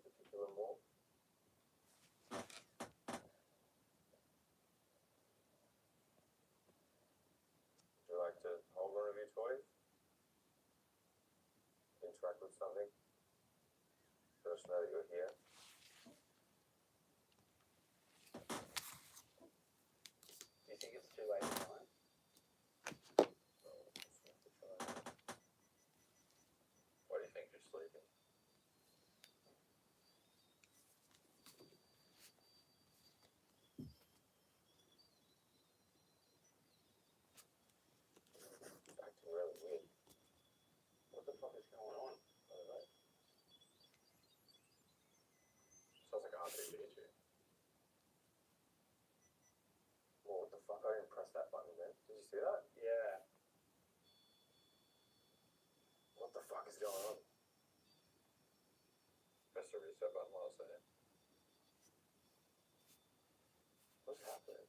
particular more? Would you like to hold one of your toys? Interact with something? Let us know that you're here. Do you think it's too late tonight? Why do you think you're sleeping? It's acting really weird. What the fuck is going on? I don't know. Sounds like RPG. Well, what the fuck? I didn't press that button, man. Did you see that? Yeah. What the fuck is going on? Press the reset button while I was there. What's happening?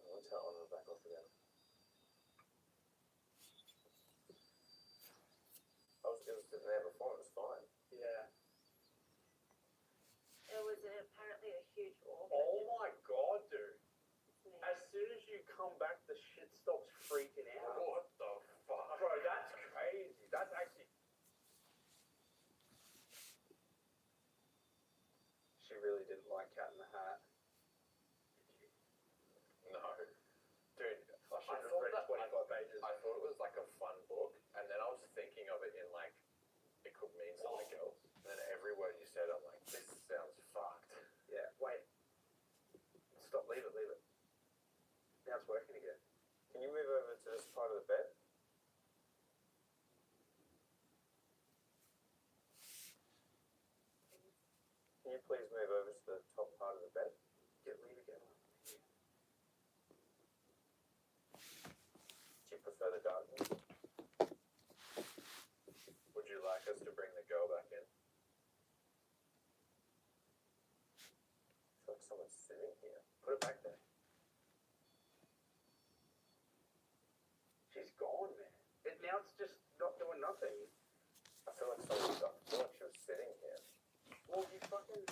I'll turn it on and back off again. It was sitting there before, it was fine. Yeah. It was apparently a huge orb. Oh my god, dude. It's me. As soon as you come back, the shit stops freaking out. What the fuck? Bro, that's crazy. That's actually... She really didn't like Cat in the Hat. No. Dude, I should have read 25 pages. I thought it was like a fun book, and then I was thinking of it in like, it could mean something else. And then every word you said, I'm like, this sounds fucked. Yeah, wait. Stop, leave it. Now it's working again. Can you move over to this part of the bed? Can you please move over to the top part of the bed? Leave again. Do you prefer the darkness? Would you like us to bring the girl back in? I feel like someone's sitting here. Put it back there. She's gone, man. Now it's just not doing nothing. I feel like someone got. I feel like she was sitting here. Well, you fucking...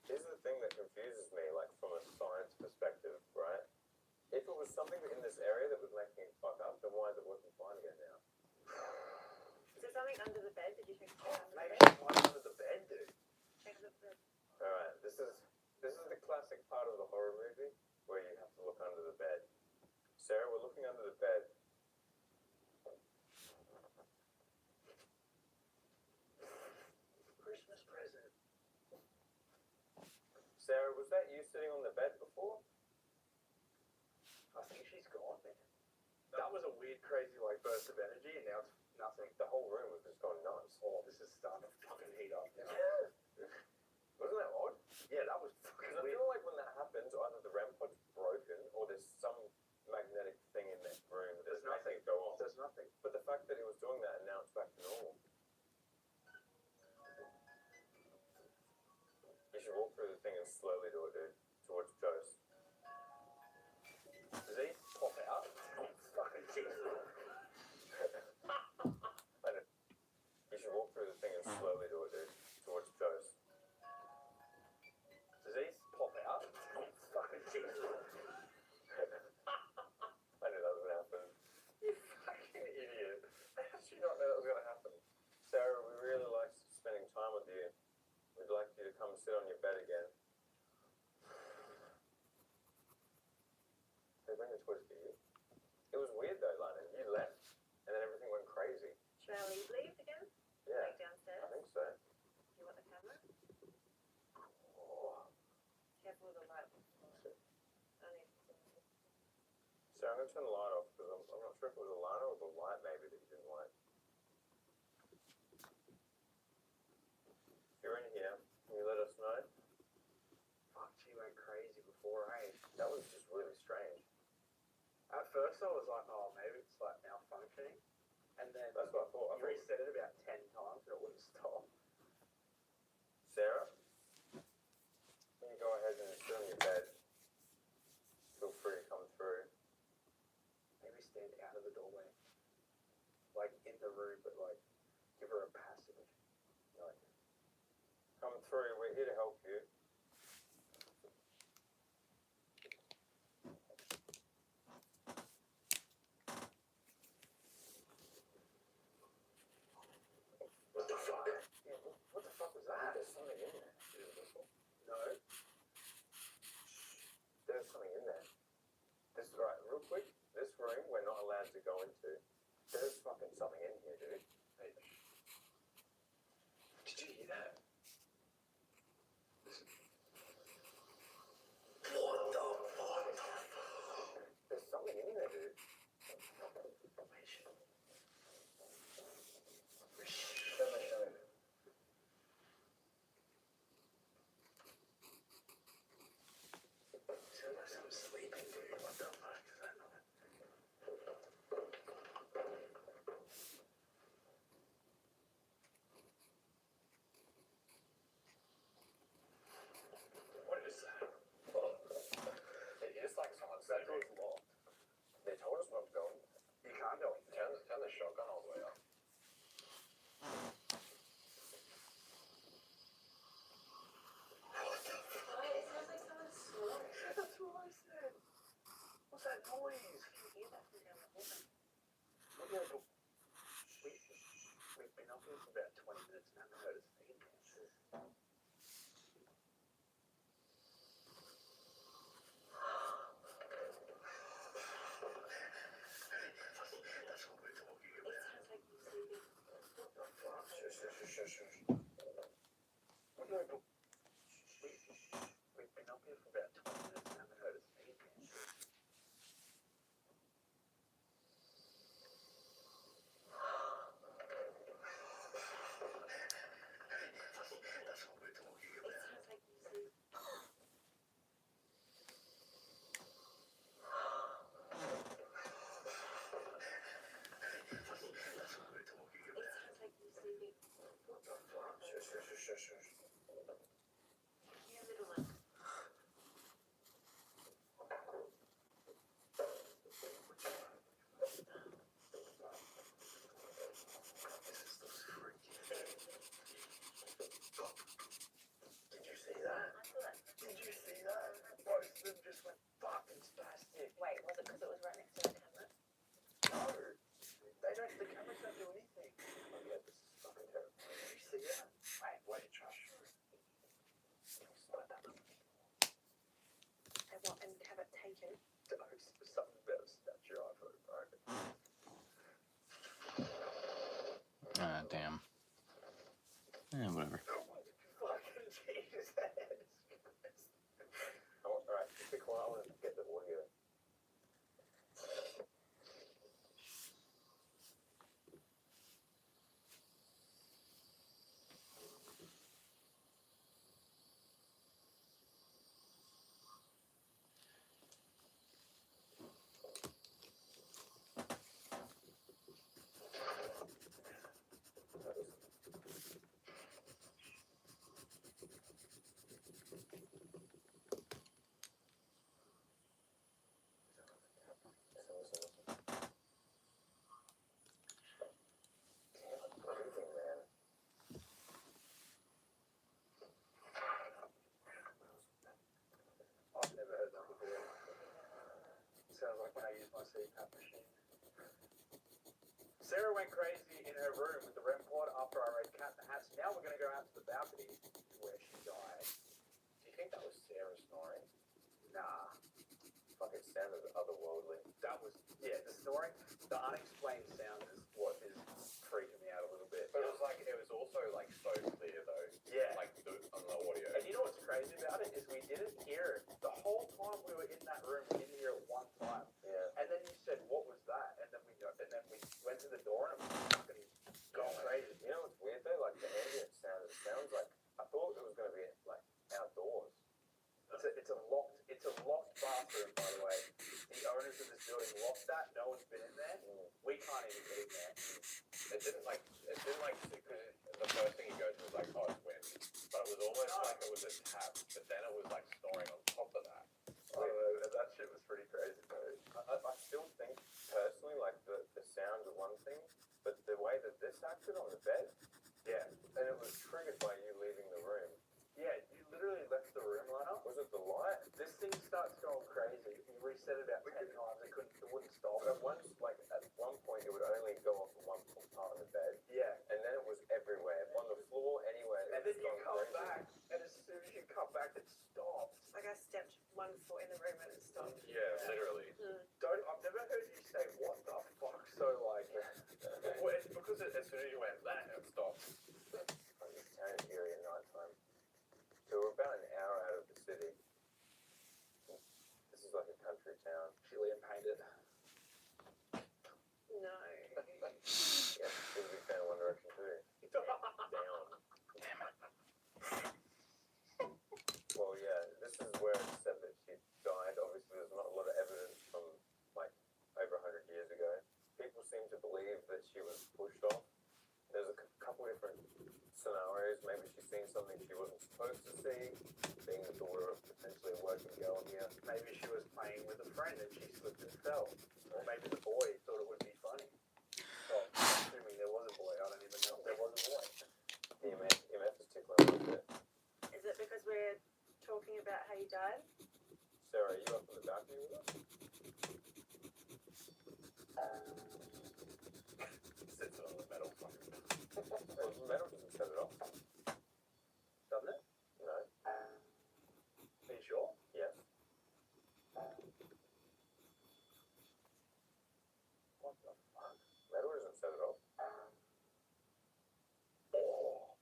Here's the thing that confuses me, like from a science perspective, right? If it was something in this area that was making it fuck up, then why is it working fine again now? Is there something under the bed? Did you check it under the Maybe bed? she's lying under the bed, dude. Check the bed. Alright, this is the classic part of the horror movie where you have to look under the bed. Sarah, we're looking under the bed. Christmas present. Sarah, was that you sitting on the bed before? I think she's gone, man. That was a weird, crazy, like, burst of energy, and now it's nothing. The whole room was just gone nuts. Oh, this is starting to fucking heat up now. Wasn't that odd? Yeah, that was fucking Because I weird. feel like when that happens, either the REM pod's broken or there's some magnetic thing in that room that's There's nothing. making it go off. There's nothing. But the fact that it was doing that and now it's back to normal. You should walk through the thing and slowly do it, dude. Towards Joe's. Does he pop out? Fucking Jesus. I know. You should walk through the thing and slowly do it, dude. Towards Joe's. Does he pop out? Fucking Jesus. I knew that was gonna happen. You fucking idiot. How did you not know that was gonna happen? Sarah, we really like spending time with you. We'd like you to come sit on your bed again. They bring the toys for you. It was weird though, Lana. You left, and then everything went crazy. Should I leave again? Yeah, Like downstairs? I think so. You want the camera? Oh. Careful with the light. Only. So I'm gonna turn the light off because I'm not sure if it was a Lana or the light maybe that you didn't like. If you're in here, can you let us know? Fuck, she went crazy before, eh? That was just really strange. At first I was like, oh, maybe it's like malfunctioning. And then That's what I thought. I you thought reset it about 10 times and it wouldn't stop. Sarah, can you go ahead and sit on your bed? Feel free to come through. Maybe stand out of the doorway. Like in the room, but like give her a passage. through. We're here to help you. What the fuck? Yeah, what the fuck was that? There's something in there. No. There's something in there. This right, real quick. This room we're not allowed to go into. There's fucking something in here, dude. Hey. Did you hear that? What the fuck? There's something in there, dude. Show me. Sounds like I'm sleeping, dude. What the fuck is that noise? What is that? It is like someone said it was locked. They told us not to go in. You can't go in there. Turn the shotgun all the way up. What the fuck? Wait, it sounds like someone's snoring. That's what I said. What's that noise? I can hear that from down the hallway. We've been up here for about 20 minutes and haven't heard a thing. That's what we're talking It about. sounds like you're sleeping. What the fuck? Shush. Well, no, but we've been up here for about 20 minutes and haven't heard a thing. That's what we're talking It about. sounds like you're sleeping. That's what we're talking It about. sounds like you're sleeping. What the fuck? Shush. You're a little lamp. This is the freaky. Did you see that? I saw that. Did you see that? Both of them just went fucking spastic. Wait, was it because it was right next to the camera? No, they don't. The cameras don't do anything. Oh yeah, this is fucking terrible. Did you see that? Wait, Josh. Slide that up. And what? And have it taken? Something about to snatch your iPhone, bro. Ah, damn. Yeah, whatever. Fucking Jesus. Alright, just be quiet. I want to get the audio. I've never heard that before. Sounds like when I use my CPAP machine. Sarah went crazy in her room with the REM pod after I read Cat in the Hats. Now we're going to go out to the balcony where she died. Do you think that was Sarah snoring? Nah. Fuck, it sounded otherworldly. That was, yeah, the snoring, the unexplained sound is what is freaking me out a little bit. But it was also like so clear though. Yeah. Like on the audio. And you know what's crazy about it is we didn't hear it. The whole time we were in that room, we didn't hear it one time. Yeah. And then you said, what was that? And then we went to the door and it was fucking going crazy. You know what's weird though? Like the ambient sound, it sounds like, I thought it was going to be like outdoors. It's a locked bathroom, by the way. The owners of this building locked that. No one's been in there. We can't even get in there. It didn't like, because the first thing you go to was like, oh, it's wind. But it was almost like it was a tap, but then it was like snoring on top of that. That shit was pretty crazy, though. I still think personally, like the sound is one thing, but the way that this acted on the bed, Yeah. and it was triggered by you leaving the room. literally left the room, Lana. Was it the light? This thing starts going crazy. You reset it about 10 times. It wouldn't stop. At one point, it would only go off in one part of the bed, Yeah. and then it was everywhere, on the floor, anywhere. And then you come back, and as soon as you come back, it stops. Like I stepped one foot in the room and it stopped. Yeah, literally. I've never heard you say what the fuck. So like, because as soon as you went that, it stopped. It's kind of eerie at night time. So we're about an hour out of the city. This is like a country town. Chilean painted. No. Yeah, she's a big fan of One Direction too. Down. Damn it. Well, yeah, this is where it said that she died. Obviously, there's not a lot of evidence from like over 100 years ago. People seem to believe that she was pushed off. There's a couple different scenarios. Maybe she's seen something she wasn't supposed to see, being the daughter of potentially a working girl here. Maybe she was playing with a friend and she slipped and fell. Or maybe the boy thought it would be funny. Well, assuming there was a boy, I don't even know if there was a boy. EMF is tickling a little bit. Is it because we're talking about how you died? Sarah, are you up on the balcony with us? Sits on the metal fucking. Well, the metal doesn't set it off. Doesn't it? No. Are you sure? Yes. What the fuck? Metal doesn't set it off. Oh.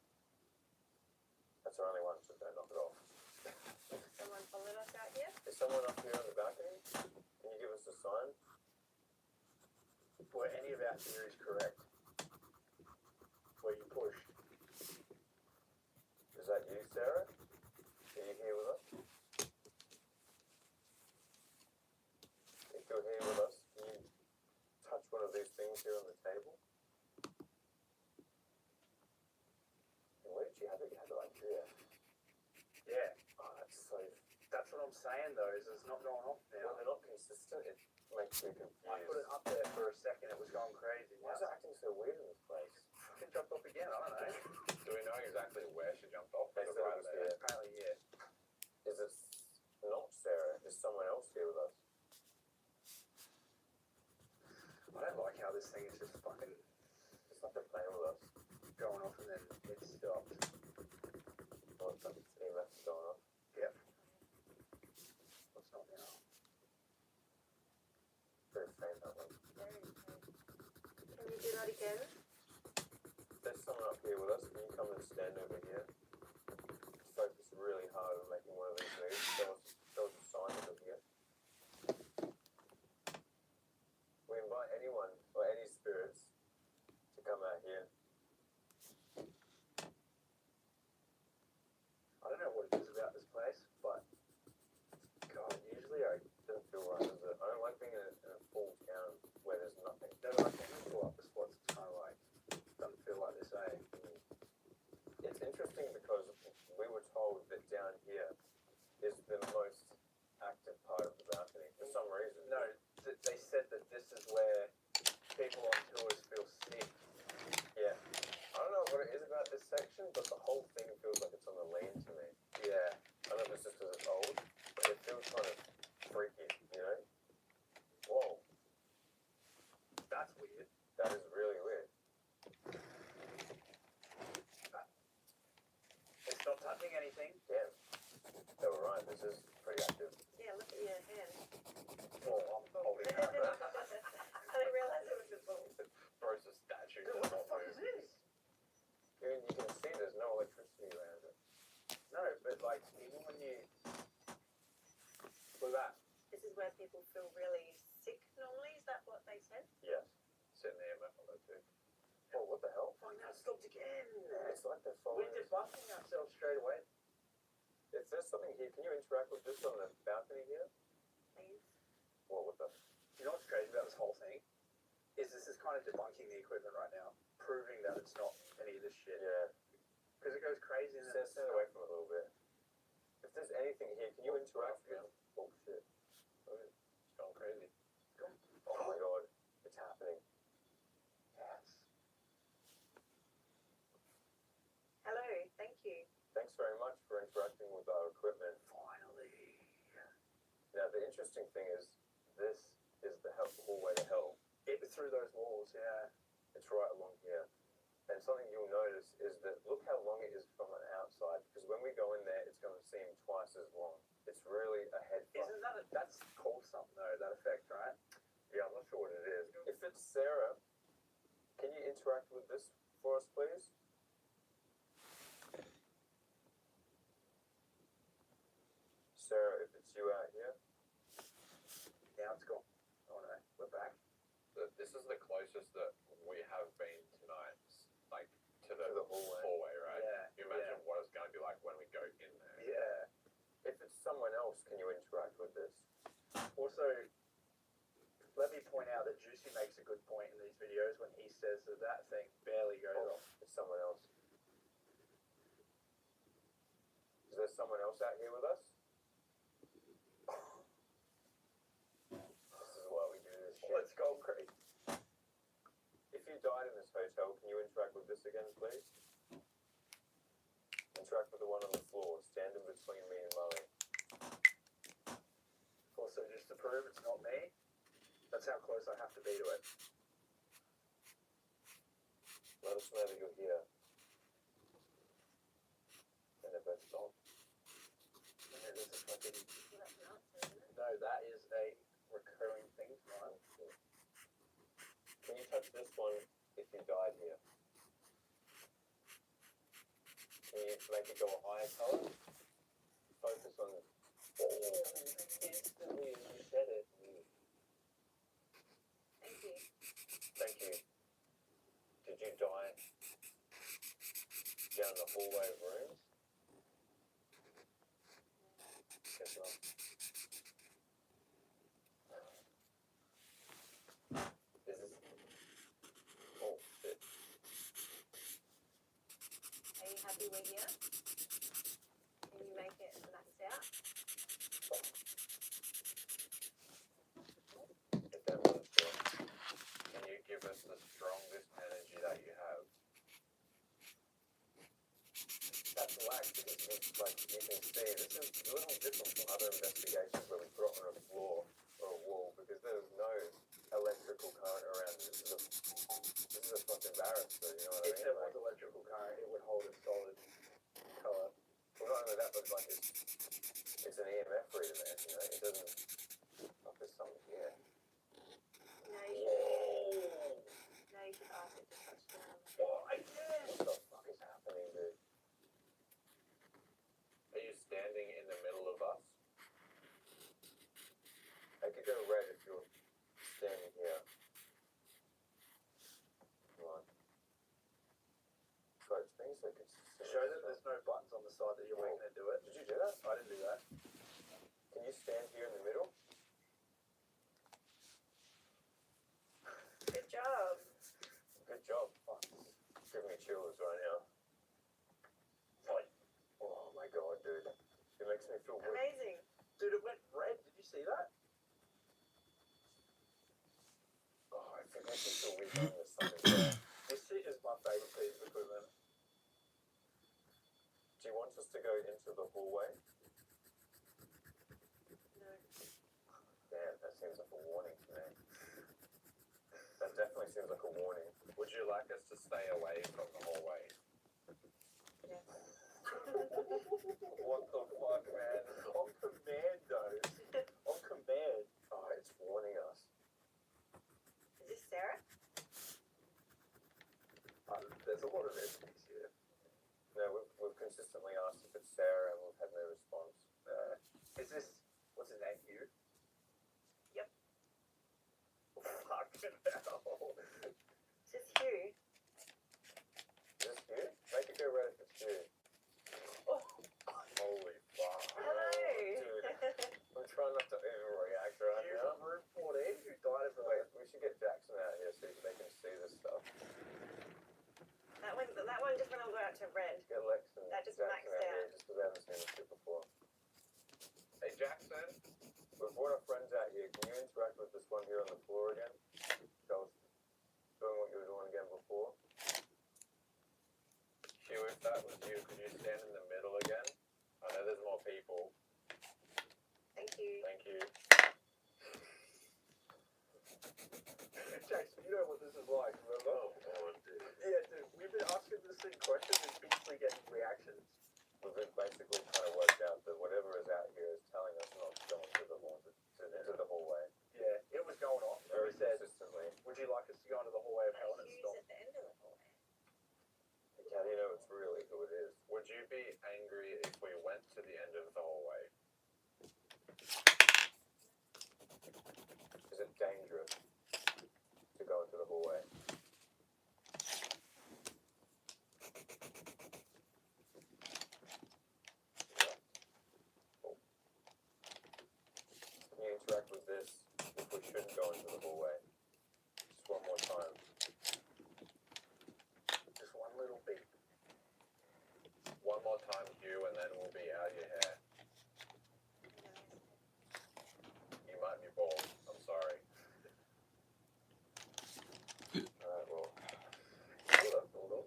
That's our only one, so don't knock it off. Someone followed us out here? Is someone up here on the balcony? Can you give us a sign? Were any of our theories correct? Were you pushed? Is that you, Sarah? Are you here with us? If you're here with us, can you touch one of these things here on the table? And where did you have it? You had it like here. Yeah. Oh, that's so... That's what I'm saying though, is it's not going off Well, now. they're not consistent. It makes me confused. I put it up there for a second, it was going crazy. Why is it acting so weird in this place? Fucking jumped off again, I don't know. Do we know exactly where she jumped off? They Was said it it right was there? here. Apparently, yeah. Is it not Sarah? Is someone else here with us? I don't like how this thing is just fucking It's like they're playing with us. going off and then it stopped. Oh, it's like it's EMF is going off. Yep. What's not now? Very faint, that one. Very good. Can you do that again? There's someone up here with us. Can you come and stand over here? Focus really hard on making one of these moves. Show us a sign over here. We invite anyone or any spirits to come out here. I don't know what it is about this place, but God, usually I Doesn't feel right, does it? I don't like being in a full town where there's nothing. never like when we pull up the spots, it's kind of like doesn't feel like the same. It's interesting because we were told that down here is the most active part of the balcony for some reason. No, they said that this is where people on tours feel sick. Yeah. I don't know what it is about this section, but the whole thing feels like it's on the lean to me. Yeah. I don't know if it's just because it's old, but it feels kind of freaky, you know? Whoa, That's weird. that is really weird. It's not touching anything. Damn. They were right, this is pretty active. Yeah, look at your hand. Oh, I'm holding I that. didn't realize it was a ball. Throws a statue. Dude, what the fuck is this? You can see there's no electricity around it. No, but like even when you look at that. This is where people feel really sick normally. Is that what they said? Yes. Sitting there, but on that too. Oh, what the hell? Oh, now it stopped again. It's like they're We're following us. debunking ourselves straight away. If there's something here, can you interact with this on the balcony here? Please. What the? You know what's crazy about this whole thing? Is this is kind of debunking the equipment right now, proving that it's not any of this shit. Yeah. Because it goes crazy and then Stand away from it a little bit. If there's anything here, can you interact with it? Oh shit. It's going crazy. Oh my god. It's happening. Yes. Hello. Thank you. Thanks very much. much for interacting with our equipment. Finally. Now, the interesting thing is, this is the hallway to hell. It through those walls, yeah. It's right along here. And something you'll notice is that look how long it is from the outside, because when we go in there, it's going to seem twice as long. It's really a head fuck. Isn't that that's called something though, that effect, right? Yeah, I'm not sure what it is. If it's Sarah, can you interact with this for us, please? Sarah, if it's you out here. Now it's gone. Oh no, we're back. This is the closest that we have been tonight, like to the To the hallway. right? Yeah, You imagine what it's going to be like when we go in there. Yeah. If it's someone else, can you interact with this? Also, let me point out that Juicy makes a good point in these videos when he says that that thing barely goes Oh, off. it's someone else. Is there someone else out here with us? This is why we do this shit. Let's go, Craig. If you died in this hotel, can you interact with this again, please? Interact with the one on the floor. Stand in between me and Murray. Also, just to prove it's not me, that's how close I have to be to it. Let us know that you're here. And if that's not, And there's a fucking... Well, that's an answer, isn't it? No, that is a recurring thing tonight. can you touch this one if you died here? Can you make it go a higher color? Focus on it. Instantly as you said it. Thank you. Thank you. Did you die down the hallway of rooms? Guess not. This is... Oh, shit. Are you happy we're here? Can you make it maxed out? If that was true. Can you give us the strongest energy that you have? That's whack because like you can see, this is a little different from other investigations where we put it on a floor or a wall because there's no electrical current around. This is a fucking barrister, you know what I If mean? there Like, was electrical current, it would hold a solid color. well, not only that, but like it's an EMF reader, man. You know, it doesn't. Oh, there's something here. No, you should. No, you should ask it to touch down. Oh, I did! What the fuck is happening, dude? Are you standing in the middle of us? I could go red if you're standing here. Come on. God, things are consistent. Show that there's no buttons on the side that you're making it do it. Did you do that? I didn't do that. Can you stand here in the middle? Good job. Good job. Oh, give me chills right now. Like, oh my god, dude. It makes me feel weak. Amazing. Dude, it went red. Did you see that? Oh, it makes me feel weak when there's something there. This shit is my favorite piece of equipment. Do you want us to go into the hallway? No. Damn, that seems like a warning to me. That definitely seems like a warning. Would you like us to stay away from the hallway? Yes. What the fuck, man? On command, though. On command. Oh, it's warning us. Is this Sarah? There's a lot of evidence here. No, we've consistently asked if it's Sarah and we've had no response. Is this, what's his name, Hugh? Yep. Fucking hell. Is this Hugh? Is this you? Make it go red if it's you. Oh, Holy fuck. Hello. Dude, I'm trying not to overreact right Hugh now. from room 14 who died of a... Wait, we should get Jackson out here so they can see this stuff. That one just went all the way out to red. Get Lex and That just Jackson maxed out here out. just because I haven't seen this shit before. Hey, Jackson? We've brought our friends out here. Can you interact with this one here on the floor again? Tell us doing what you were doing again before. Hugh, if that was you, could you stand in the middle again? to go into the hallway of hell and it's Who's stopped. at the end of the hallway? How do you know it's really who it is? Would you be angry if we went to the end of the hallway? Is it dangerous to go into the hallway? Can you interact with this if we shouldn't go into the hallway? Just one more time. Just one little beat. One more time, Hugh, and then we'll be out of your hair. You might be bald. I'm sorry. Alright, well. Hold up, hold up.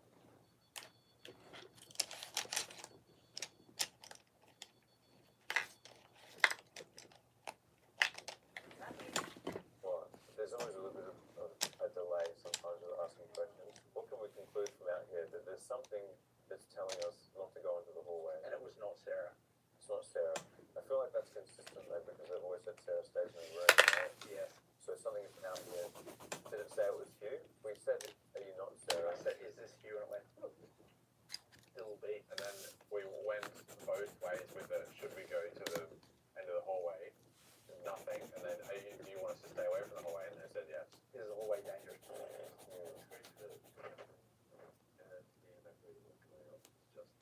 Well, there's always a little bit of a delay sometimes with asking questions. What can we conclude from out here? That there's something that's telling us not to go into the hallway. And it was not Sarah. It's not Sarah. I feel like that's consistent though because they've always said Sarah stays in the room, right? Yes. So something is out here. Did it say it was Hugh? We said, are you not Sarah? I said, is this Hugh? And it went, little beat. And then we went both ways with it. Should we go to the end of the hallway? Nothing. And then, do you want us to stay away from the hallway? And they said yes. Is the hallway dangerous?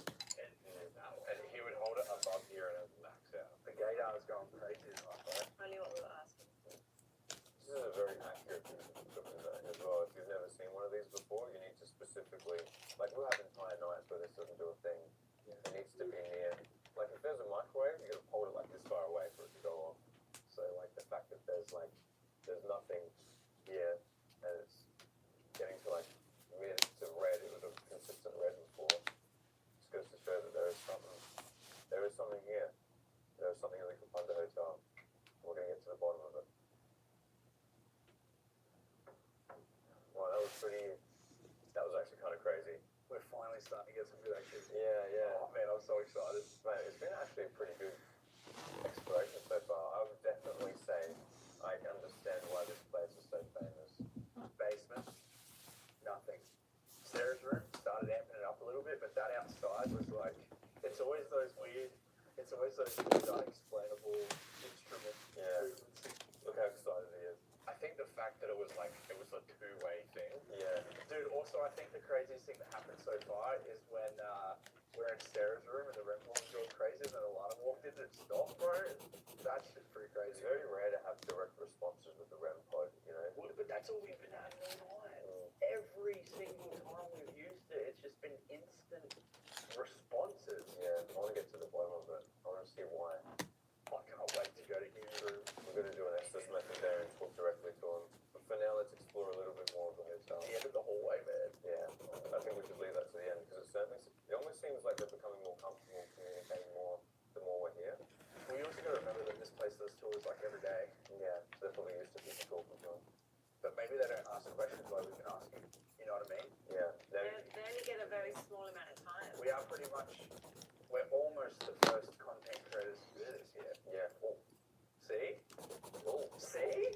And he would hold it above here and it would max out. The gaydar is going crazy tonight, right? Only what we were asking. This is a very accurate piece of equipment though, as well. If you've never seen one of these before, you need to specifically, like we'll have entire nights where this doesn't do a thing. It needs to be near, like if there's a microwave, you gotta hold it like this far away for it to go off. So like the fact that there's nothing here and it's getting to like mid to red, it was a consistent red before. Just goes to show that there is something here. There is something in the Kapunda Hotel. We're gonna get to the bottom of it. Well, that was actually kind of crazy. We're finally starting to get some good activity. Yeah. Oh man, I'm so excited. Mate, it's been actually a pretty good exploration so far. I would definitely say I understand why this place is so famous. Basement, nothing. Sarah's room started amping it up a little bit, but that outside was like, it's always those unexplainable instrument Yeah. movements. Look how excited he is. I think the fact that it was a two-way thing. Yeah. Dude, also I think the craziest thing that happened so far is when we're in Sarah's room and the REM pod going crazy and then Alana walked in and stopped, bro. That's just pretty It's crazy. very rare to have direct responses with the REM pod, you know. But that's all we've been having all night. Every single time we've used it, it's just been instant responses. Yeah, I want to get to the bottom of it. I want to see why. I can't wait to go to his room. We're going to do an access method there and talk directly to him. But for now, let's explore a little bit more of the hotel. The end of the hallway, man. Yeah, I think we should leave that to the end because it almost seems like they're becoming more comfortable communicating more the more we're here. We also got to remember that this place does tours like every day. Yeah, so they're probably used to people talking to them. But maybe they don't ask questions like we can ask them. You know what I mean? Yeah, They only get a very small amount of time. We're almost the first content creators to do this here. yeah. Oh, See? oh. See?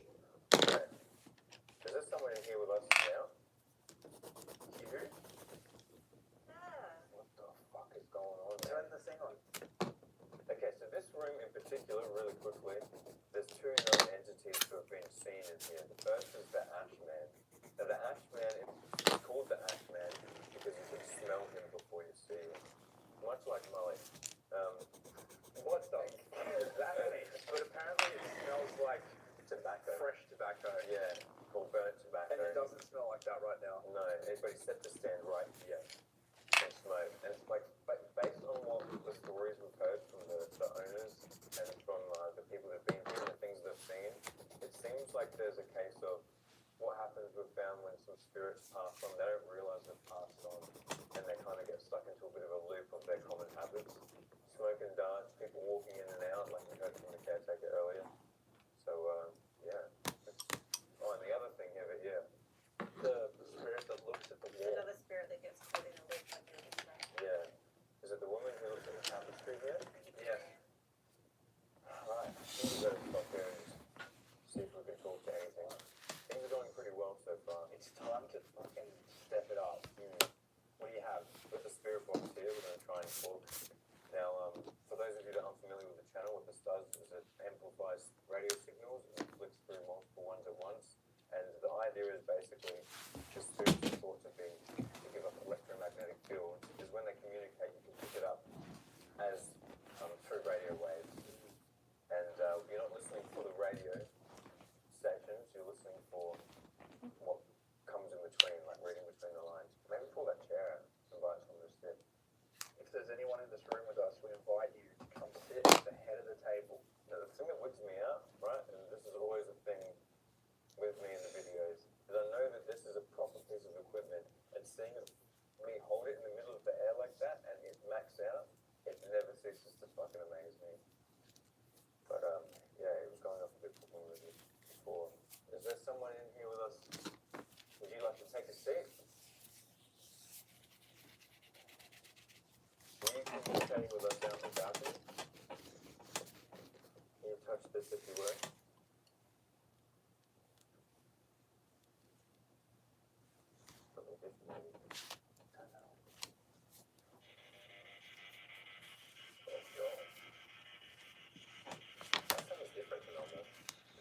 Okay. Is there someone in here with us now? You? Ah, What the fuck is going on there? Turn the thing on. Okay, so this room in particular, really quickly, there's two known entities who have been seen in here. The first is the Ashman. Now, the Ashman is called the Ashman because you can smell him before you see him. Much like Mully. What the fuck is that mean? But apparently it smells like Tobacco. fresh tobacco. Yeah, called burnt tobacco. And it doesn't smell like that right now. No, anybody set to stand right here and smoke. And it's like, based on what the stories we've heard from the owners and from the people who've been here and the things they've seen, it seems like there's a case of what happens with them when some spirits pass on. They don't realize they've passed on and they kind of get stuck into a bit of a loop of their common habits. Smoking darts, people walking in and out, like we heard from the caretaker earlier. So, yeah. Oh, and the other thing here, but yeah. The spirit that looks at the there's wall. another spirit that gets caught in a loop like in this way. Yeah. Is it the woman who looks at the tapestry here? Yes. Right. We better stop here and see if we can talk to anything. Things are going pretty well so far. It's spirit box here. We're going to try and talk. Now, for those of you that aren't familiar with the channel, what this does is it amplifies radio signals and flicks through multiple ones at once. And the idea is basically the spirits are thought to be to give off electromagnetic fields. Is when they communicate, you can pick it up as through radio waves. And you're not listening for the radio stations. You're listening for what comes in between, like reading between the lines. Maybe pull that chair out and invite someone to sit. If there's anyone in this room with us, we invite you to come sit at the head of the table. Now, the thing that wigs me out, right, and this is always a thing with me in the videos, is I know that this is a proper piece of equipment, and seeing me hold it in the middle of the air like that and it max out, it never ceases to fucking amaze me. But yeah, it was going off a bit when we were before. Is there someone in here with us? Would you like to take a seat? Will you communicating with us down the balcony? Can you touch this if you were? Something different maybe. I don't know. Oh, God. That sounds different to normal.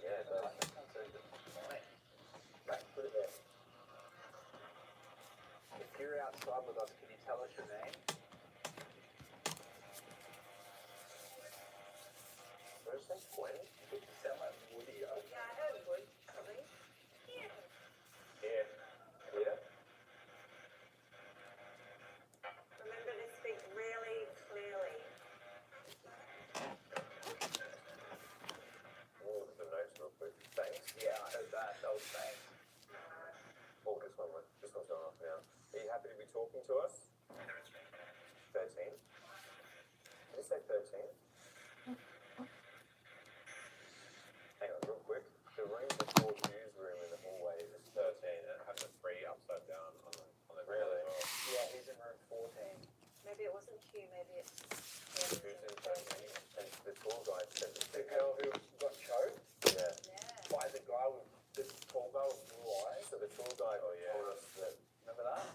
Yeah, it does. That sounds so different. Right, put it there. If you're outside with us, can you tell us your name? What did you say? Gwen? You sound like Woody. Yeah, I heard wood coming. Yeah. Yeah. Yeah? Remember to speak really clearly. We'll look at the notes real quick. Thanks. Yeah, I heard that. That was thanks. Oh, this one's going off now. Are you happy to be talking to us? 13. Did you say 13? Hang on, real quick. The room before Hugh's room in the hallway is 13. And it has a 3 upside down on the ground Really? as well. Yeah, he's in room 14. Maybe it wasn't Q, maybe it's... Who's in 13? And the tour guide said that The girl who got choked yeah. Yeah. by the guy with this tall guy with blue eyes. So the tour guide Oh, yeah. told us that Remember that?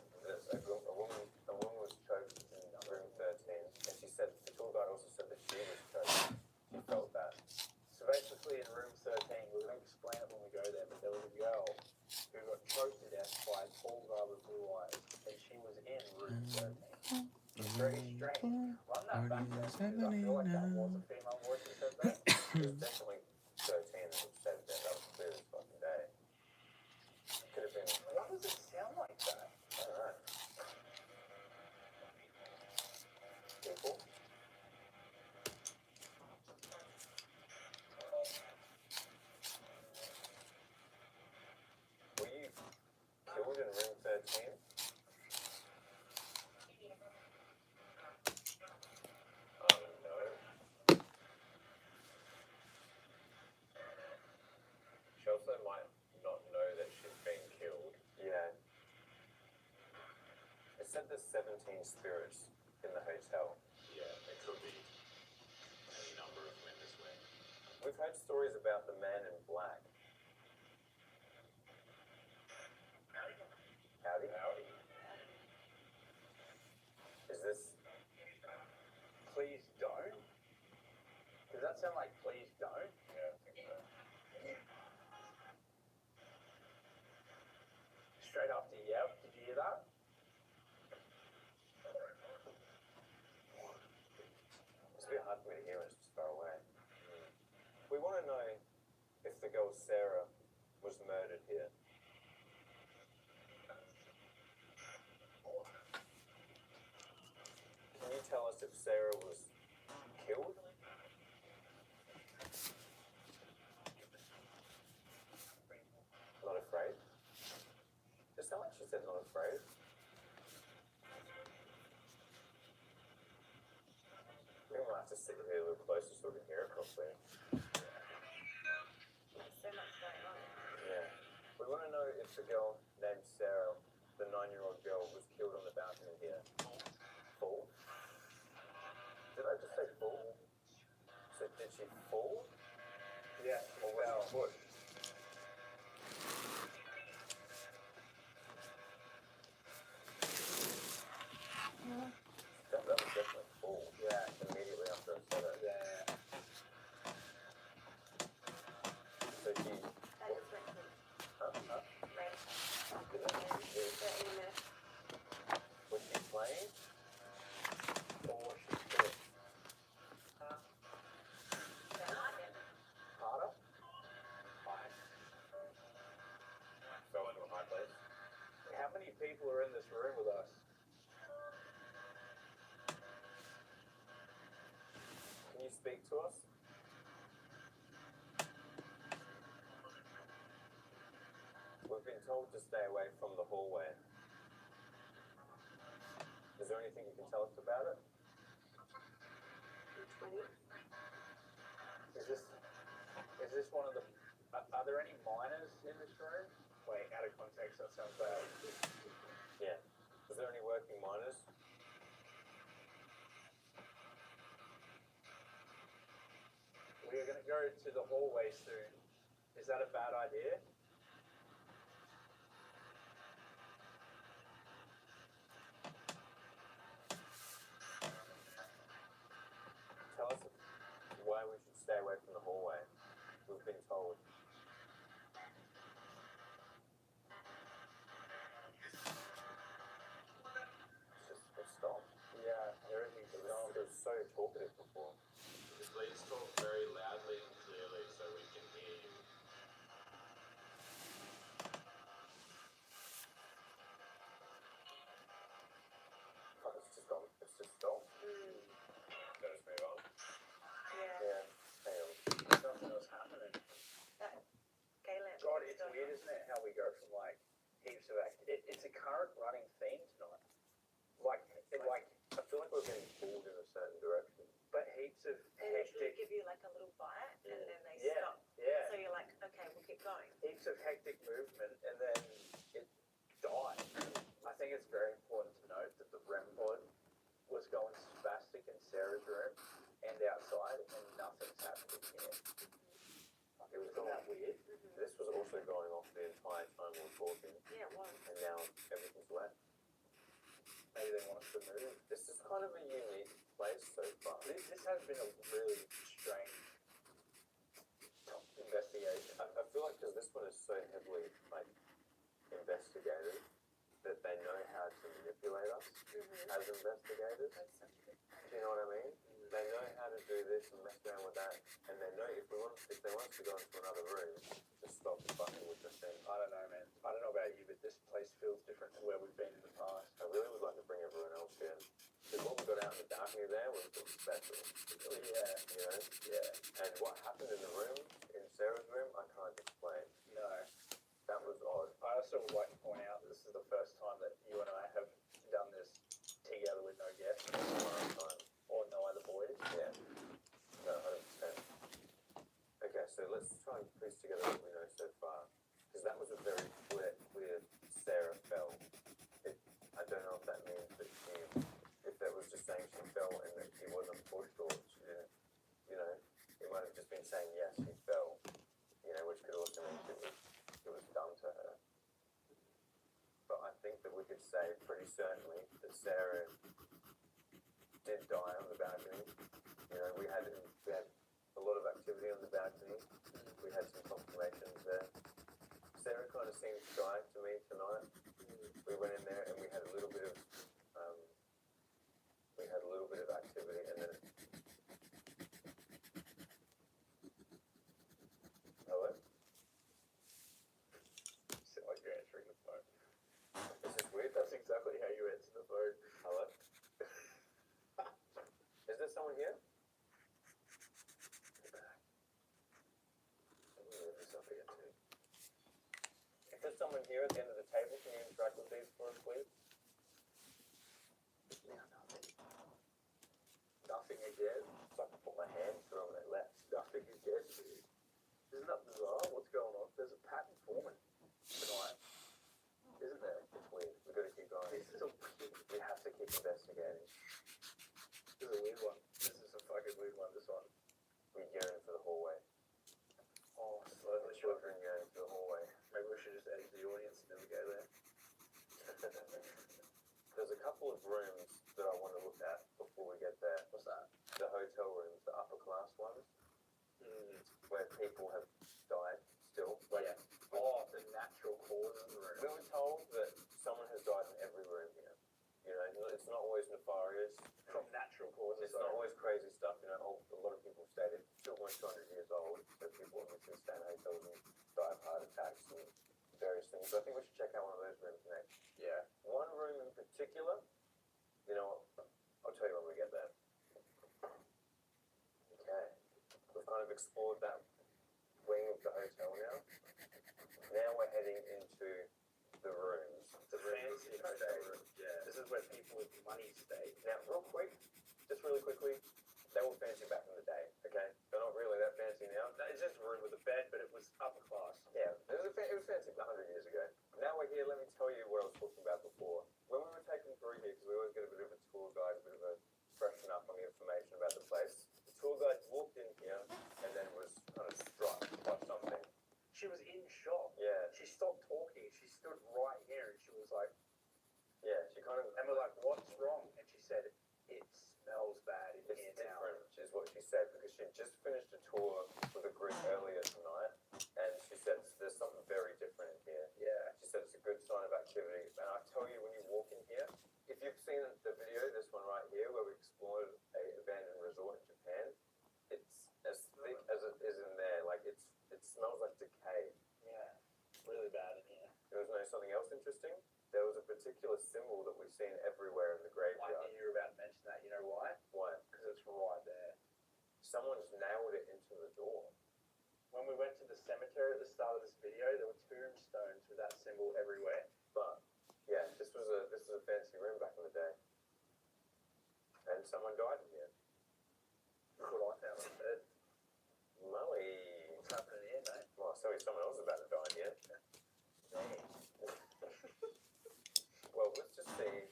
a woman was choked in room 13. And she said, the tour guide also said that she was choked. She felt that. So basically in room 13, we're going to explain it when we go there, but there was a girl who got choked to death by a tall guy with blue eyes, and she was in room 13. It's very strange. Run that back there, because I feel like that was a female voice who said that. It was definitely 13 that was said that. That was clear as fucking day. Could have been, Why does it sound like that? I don't know. People. Were you killed in room 13? No. She also might not know that she's been killed. Yeah. It said there's 17 spirits in the hotel. Yeah, it could be any number of went this way. We've heard stories about the man in black. Howdy? Howdy. Is this... Please don't? Does that sound like please don't? Yeah, I think so. Straight after yep, did you hear that? It's a bit hard for me to hear when it's just far away. We want to know if the girl Sarah was murdered here. Can you tell us if Sarah was killed? Not afraid? It sounded like she said not afraid. We might have to sit here a little closer so we can hear it properly. There's so much going on. Yeah. We want to know if the girl named Sarah, the 9-year-old girl, was killed on the balcony here. Fall? Did I just say fall? So did she fall? Yeah, Or was fell. she pushed? Yeah. many people are in this room with us? Can you speak to us? We've been told to stay away from the hallway. Is there anything you can tell us about it? 20. Is this one of the? Are there any minors in this room? Wait, out of context, that sounds bad. Yeah. Is there any working miners? We are going to go to the hallway soon. Is that a bad idea? Tell us why we should stay away from the hallway. We've been told. It's stopped. Yeah, everything's It dumb. was so talkative before. Please talk very loudly and clearly so we can hear you. Oh, it's just gone. It's just stopped. Let us move on. Yeah. Yeah. Hang on. Nothing else happening. That Galen. God, it's weird, isn't it? How we go from like heaps of it's a current running theme tonight. Like I feel like we're getting pulled in a certain direction. but heaps of They literally hectic. give you like a little bite and then they Yeah, stop. yeah. So you're like, okay, we'll keep going. Heaps of hectic movement and then it died. I think it's very important to note that the REM pod was going spastic in Sarah's room and outside and nothing's happened in here. It was Isn't that going. weird? This was also going off the entire time we were talking, Yeah, it was. and now everything's wet. Maybe they want us to move. This is kind of a unique place so far. This has been a really strange investigation. I feel like because this one is so heavily like investigated that they know how to manipulate us as investigators. That's such a good point. Do you know what I mean? They know how to do this and mess around with that, and they know if they want us to go into another room to stop fucking with the thing. I don't know, man. I don't know about you, but this place feels different to where we've been in the past. I really would like to bring everyone else in. Because what we got out in the balcony there was special. Yeah, You know? yeah. And what happened in the room, in Sarah's room, I can't explain. No. That was odd. I also would like to point out that this is the first time that you and I have done this together with no guests or no other boys. Yeah. No, 100%. Okay, so let's try and piece together what we know so far. Because that was a very clear Sarah fell. I don't know if that means that if that was just saying she fell and that she wasn't pushed or she didn't, you know, it might have just been saying yes, she fell, you know, which could also mean it was done to her. But I think that we could say pretty certainly that Sarah did die on the balcony. You know, we had a lot of activity on the balcony. We had some confirmations there. Sarah kind of seemed shy to me tonight. We went in there and we had a little bit of activity, and then hello. Sound like you're answering the phone. This is weird. That's exactly how you answer the phone. Hello. Is there someone here? Let me move this up again too. If there's someone here at the end of the table, can you interact with these for us, please? Nothing again. So I can put my hand through them and they left. Nothing again. Isn't that bizarre? What's going on? There's a pattern forming tonight. Isn't there? It's weird. We've got to keep going. This is a We have to keep investigating. This is a weird one. This is a fucking weird one, this one. We yearn for the hallway. Oh, The slowly. children yearn for the hallway. Maybe we should just exit the audience and never go there. There's a couple of rooms that I want to look at before we get there. What's that? The hotel rooms, the upper class ones, where people have died still. Like, Yeah. Oh, the natural cause of the room. we were told that someone has died in every room here. You know, it's not always nefarious. From natural causes. It's not always crazy stuff. You know, a lot of people stayed in, still weren't 200 years old, so people obviously stay in hotels and die of heart attacks and various things. So I think we should check out one of those rooms next. Yeah. particular, you know what? I'll tell you when we get there. Okay. We've kind of explored that wing of the hotel now. Now we're heading into the rooms. The fancy hotel room. Yeah. This is where people with money stay. Now, real quick, just really quickly, they were fancy back in the day, okay? They're not really that fancy now. It's just a room with a bed, but it was upper class. Yeah, it was fancy 100 years ago. Now we're here, let me tell you what I was talking about before. When we were taken through here, because we always get a bit of a tour guide, a bit of a freshen up on the information about the place, the tour guide walked in here and then was kind of struck by something. She was in shock. Yeah, She stopped talking. She stood right here and she was like, yeah, she kind of, and we're like, what's wrong? And she said, it smells bad in it's here now. different, is what she said, because she had just finished a tour with a group earlier tonight, and she said there's something very different in here. Yeah. She said it's a good sign of activity. And I tell you, when you walk in here, if you've seen the video, this one right here, where we explored a abandoned resort in Japan, it's as thick as it is in there. Like it smells like decay. Yeah. Really bad in here. You want to know something else interesting? There was a particular symbol that we've seen everywhere in the I graveyard. knew you were about to mention that. You know why? Why? Because it's right there. Someone's nailed it into the door. When we went to the cemetery at the start of this video, there were tombstones with that symbol everywhere. But yeah, this was a fancy room back in the day, and someone died in here. That's what I found on the bed. Molly. What's happening here, mate? Well, so someone else is about to die in here. Well, let's just see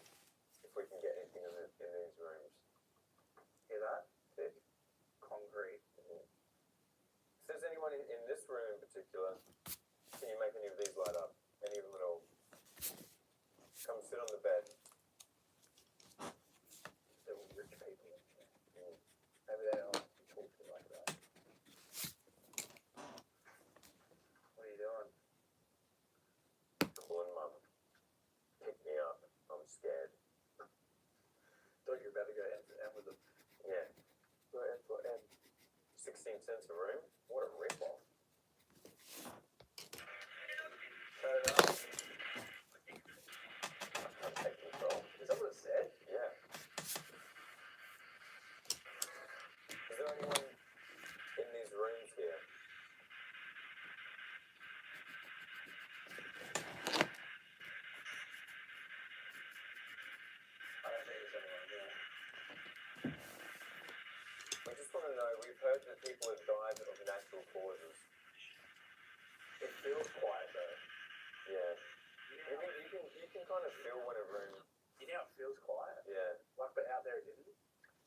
if we can get anything in these rooms. Hear that? Thick. Concrete. If there's anyone in this room in particular, can you make any of these light up? Any of them at all? Come sit on the bed. There were rich people in here. Maybe they don't like to talk to me like that. What are you doing? Calling mum. Pick me up. I'm scared. Thought you were about to go end to end with them. Yeah. Go ahead for M. 16 cents a room? What a rip-off. Turn it up. I'll take control. Is that what it said? Yeah. Is there anyone in these rooms here? I don't think there's anyone here. We just want to know, we've heard that people have died of natural causes. It feels quiet though. Yeah. You can kind of feel when a room, You know how it feels quiet? yeah. Like, but out there it didn't.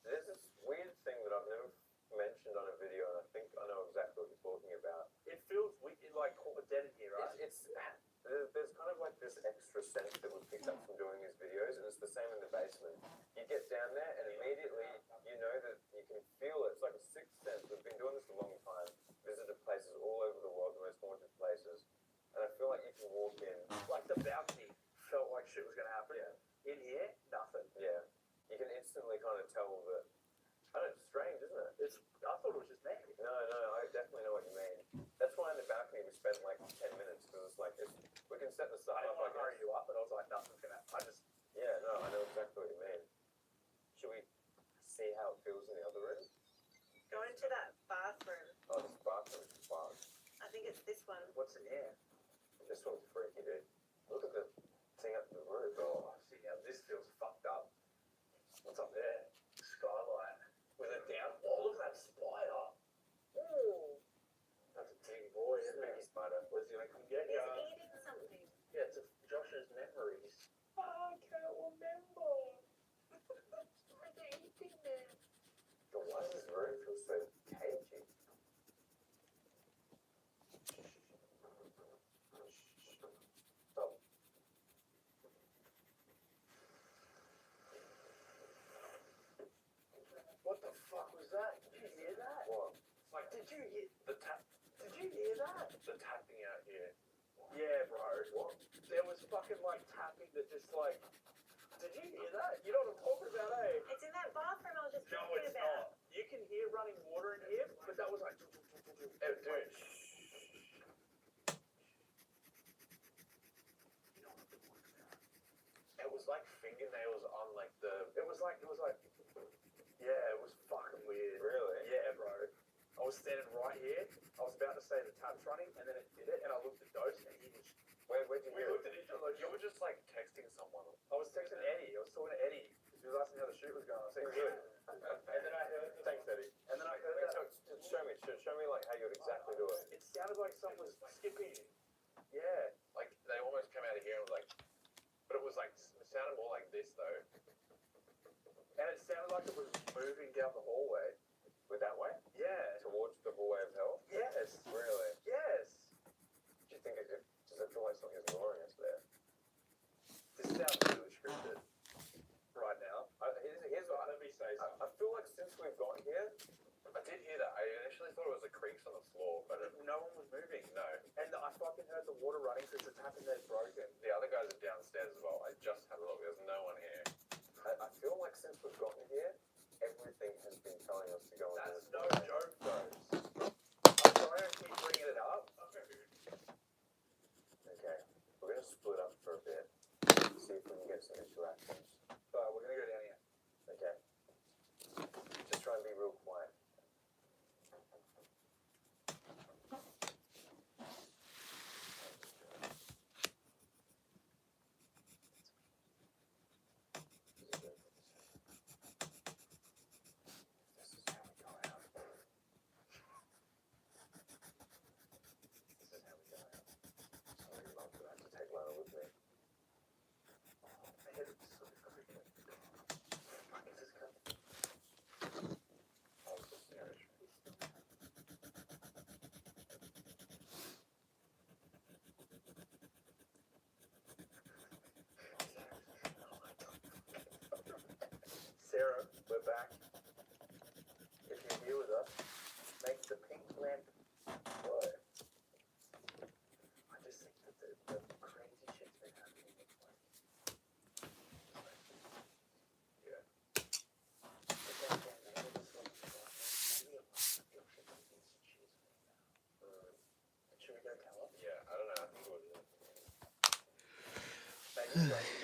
There's this weird thing that I've never mentioned on a video, and I think I know exactly what you're talking about. It feels like dead in here, right? There's kind of like this extra sense that we've picked up from doing these videos, and it's the same in the basement. You get down there, and immediately you know that you can feel it. It's like a sixth sense. We've been doing this a long time, visited places all over the world, the most haunted places, and I feel like you can walk in. Like the balcony felt like shit was gonna happen. Yeah. In here, nothing. Yeah, you can instantly kind of tell that. I don't know, it's strange, isn't it? I thought it was just me. No, I definitely know what you mean. That's why in the balcony we spent like 10 minutes, because it's like, we can set this I up, didn't want to I hurry guess. you up, but I was like, nothing's gonna happen. Yeah, no, I know exactly what you mean. Should we see how it feels in the other room? Go into that bathroom. Oh, this bathroom is fun. I think it's this one. What's in here? This one's freaky, dude. Look at the thing up the roof. Oh, Oh, see now this feels fucked up. What's up there? Skylight. With it down. Oh, look at that spider. Ooh. That's a big boy, isn't sneaky it? spider. Was he gonna come get It's ya? eating something. Yeah, it's Josh's memories. I can't remember. What are you eating there? But why does this room feel so cagey? Oh, What the fuck was that? Did you hear that? what? Like, did you hear The tap, Did you hear that? the tapping out here. Yeah, bro. What? There was fucking like tapping that just like. Did you hear that? You know what I'm talking about, eh? It's in that bathroom I was just No, talking it's about. not. You can hear running water in here, but that was like. Oh, dude. It was was like fingernails on like the. It was like. Yeah, it was fucking weird. Really? Yeah, bro. I was standing right here. I was about to say the tap's running, and then it did it, and I looked at Dose, and he just. Where'd you We hear looked it? at each other like. You were just like texting someone. I was texting Eddie. I was talking to Eddie. He was asking how the shoot was going. I said good. And then I heard. Thanks, Eddie. And then I heard Wait, that. so show me like how you would exactly do it. It sounded like someone was skipping. Yeah. Like they almost came out of here and was like, but it was like it sounded more like this though. And it sounded like it was moving down the hallway. With that way? Yeah. Towards the hallway of hell? Yes. Really? Yes. Do you think does it feel like something is luring us there? This sounds really scripted right now. Here's what Let me say something. I feel like since we've got here, I did hear that. I initially thought it was the creaks on the floor, but No one was moving. no. And I fucking heard the water running because the tap in there's broken. The other guys are downstairs as well. I just had a look. There's no one here. I feel like since we've gotten here, everything has been telling us to go into That's this no hallway. joke, though. I'm sorry I keep bringing it up. Okay, we're gonna split up for a bit. See if we can get some interactions. We're gonna go down here. Okay. Just try and be real quiet. This is how we go out. This is how we go out. Sorry, Mum, but I have to take Lana with me. My head is so crooked. Fuck is this coming? I'll just stare at you. Sarah, we're back. If you're here with us, make the pink lamp glow. I just think that the crazy shit's been happening in this place. Yeah. But then again, maybe this wasn't the right thing. Maybe it was the picture of these shoes now. Should we go tell her? Yeah, I don't know. I think it was. Maybe